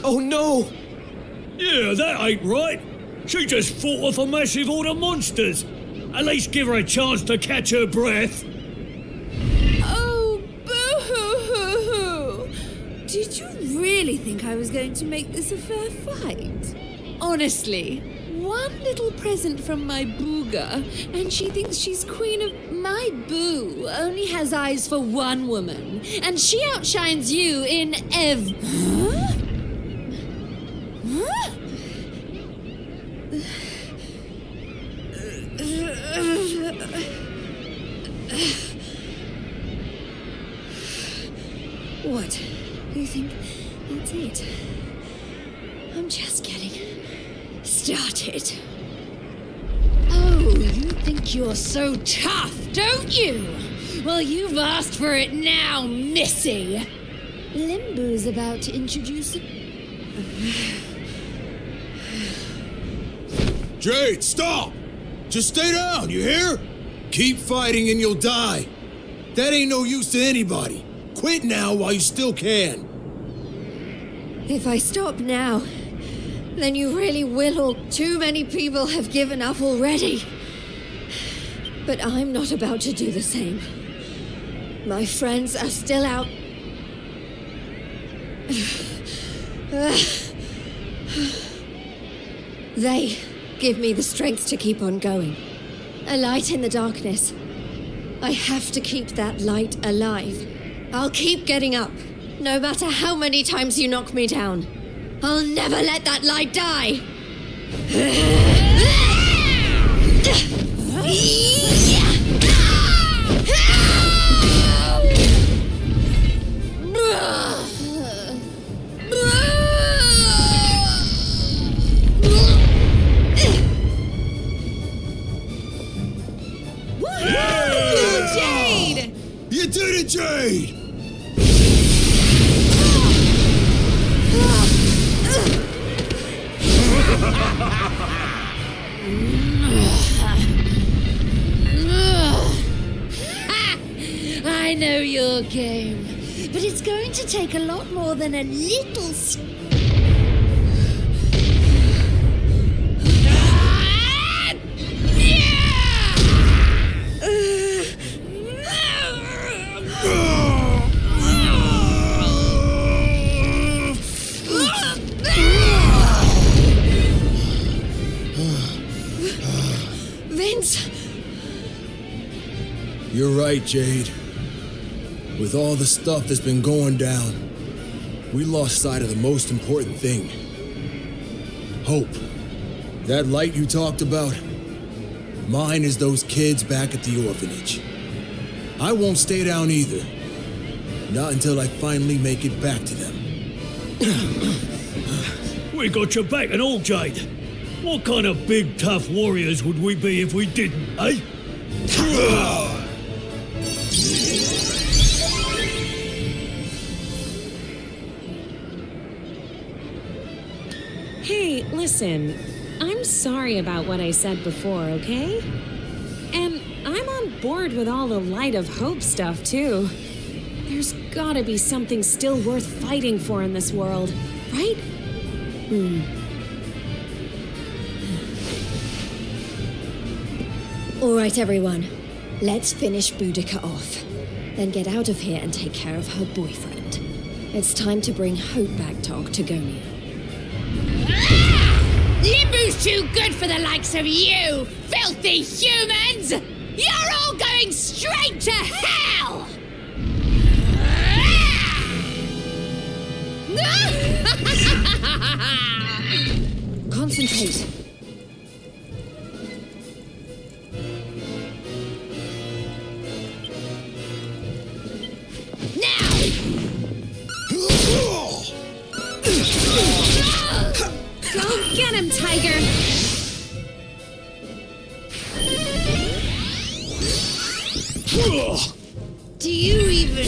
Oh no! Yeah, that ain't right. She just fought off a massive horde of monsters. At least give her a chance to catch her breath. Oh, boo-hoo-hoo-hoo! Did you really think I was going to make this a fair fight? Honestly, one little present from my booger, and she thinks she's queen of... My boo only has eyes for one woman, and she outshines you in Huh? Huh? What? You think that's it? I'm just getting started. Oh, you think you're so tough, don't you? Well, you've asked for it now, Missy. Limbo's about to introduce a... Jade, stop! Just stay down, you hear? Keep fighting and you'll die. That ain't no use to anybody. Quit now while you still can. If I stop now, then you really will, or too many people have given up already. But I'm not about to do the same. My friends are still out. They give me the strength to keep on going. A light in the darkness. I have to keep that light alive. I'll keep getting up, no matter how many times you knock me down. I'll never let that light die. Jade! You did it, Jade! I know your game, but it's going to take a lot more than a little. Vince! You're right, Jade. With all the stuff that's been going down, we lost sight of the most important thing. Hope. That light you talked about, mine is those kids back at the orphanage. I won't stay down either. Not until I finally make it back to them. We got your back and all, Jade. What kind of big, tough warriors would we be if we didn't, eh? Hey, listen. I'm sorry about what I said before, okay? And I'm on board with all the Light of Hope stuff, too. There's gotta be something still worth fighting for in this world, right? All right, everyone. Let's finish Boudica off. Then get out of here and take care of her boyfriend. It's time to bring Hope back to Octagonia. Limbu's too good for the likes of you, filthy humans! You're all going straight to hell! Concentrate. Go get him, Tiger! Do you even...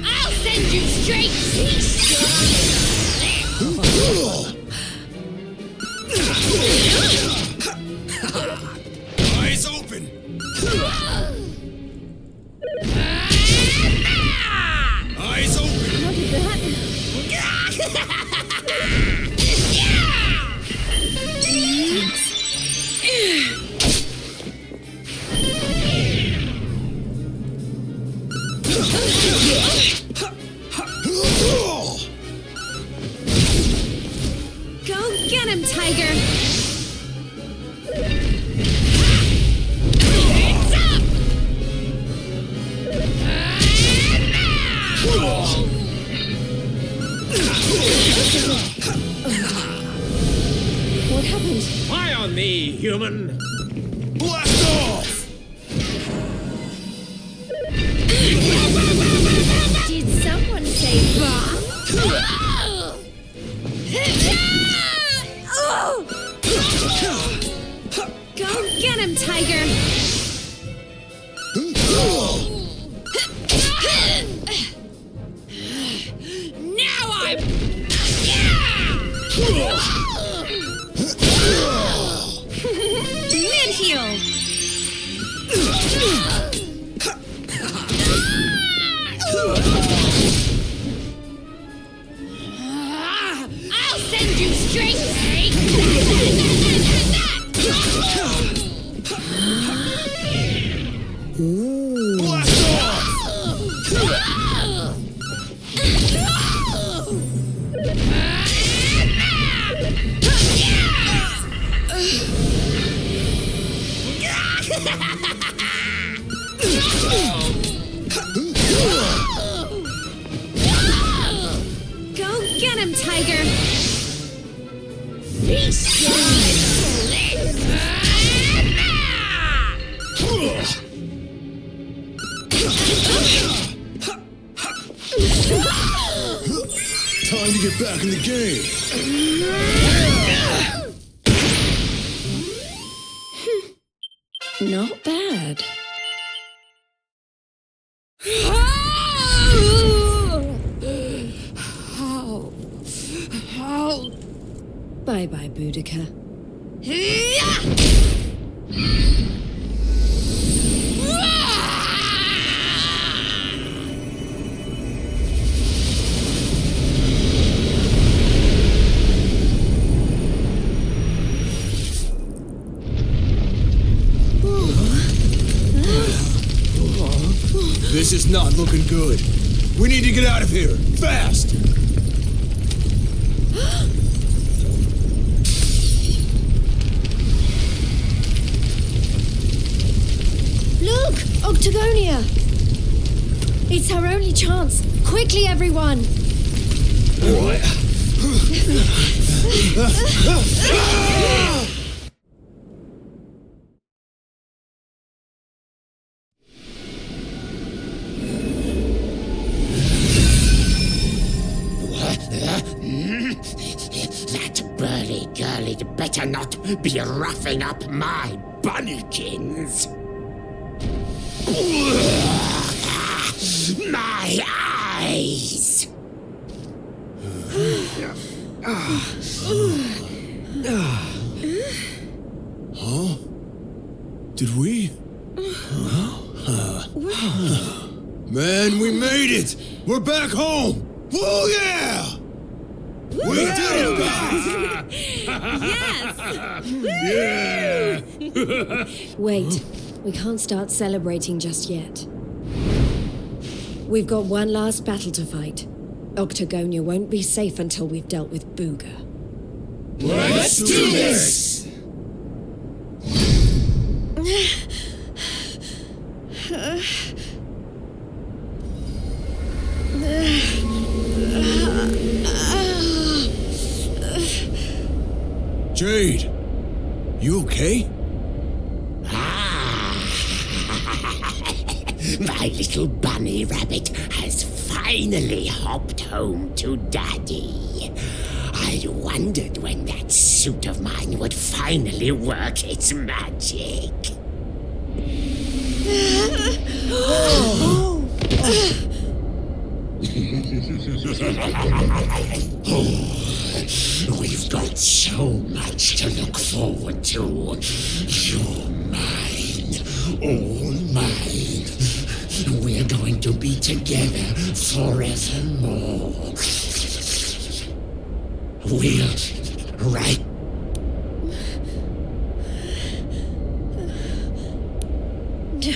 I'll send you straight Eyes open! Eyes open! What is Go get him, Tiger! What happened? Fire on me, human! Blast off! Did someone say bah? Go get him, Tiger! I'll send you straight. Blast off! Go get him, Tiger! Feast your Time to get back in the game. Not bad. How? Bye-bye, Boudica. This is not looking good. We need to get out of here, fast! Look! Octagonia! It's our only chance. Quickly, everyone! That burly girl'd better not be roughing up my bunnykins. My eyes! Huh? Did we? Man, we made it! We're back home! Oh yeah! We did it, guys! Yes! Wait, we can't start celebrating just yet. We've got one last battle to fight. Octagonia won't be safe until we've dealt with Booga. Let's do this! Jade, you okay? My little bunny rabbit has finally hopped home to Daddy. I wondered when that suit of mine would finally work its magic. We've got so much to look forward to. You're mine, all mine. We're going to be together forevermore. We're right. No.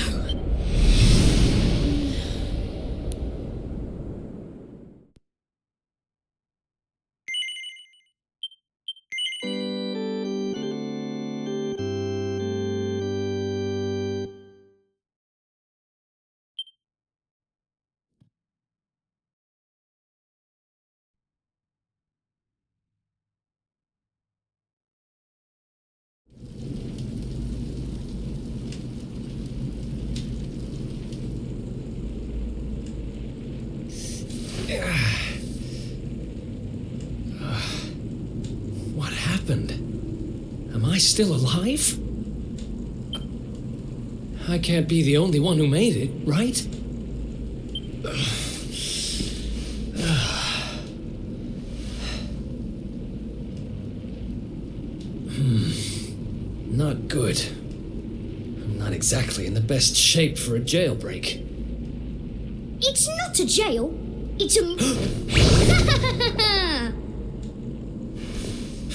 What happened? Am I still alive? I can't be the only one who made it, right? Not good. I'm Not exactly in the best shape for a jailbreak. It's not a jail. It's a...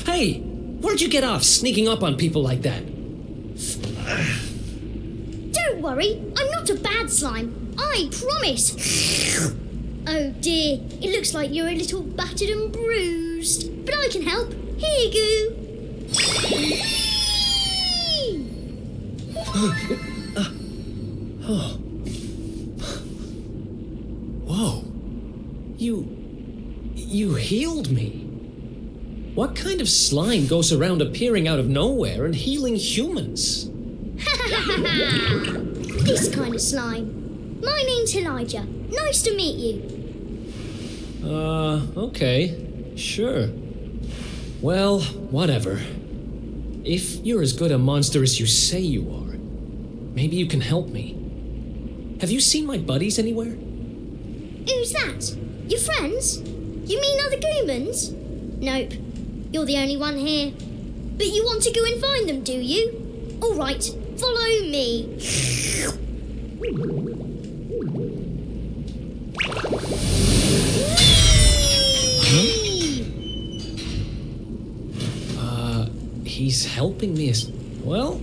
Hey! Where'd you get off sneaking up on people like that? Don't worry, I'm not a bad slime. I promise. Oh dear, it looks like you're a little battered and bruised. But I can help. Here you go. Oh. Whoa. You healed me. What kind of slime goes around appearing out of nowhere and healing humans? This kind of slime. My name's Elijah. Nice to meet you. Okay. Sure. Well, whatever. If you're as good a monster as you say you are, maybe you can help me. Have you seen my buddies anywhere? Who's that? Your friends? You mean other humans? Nope. You're the only one here. But you want to go and find them, do you? All right, follow me. He's helping me as... Well,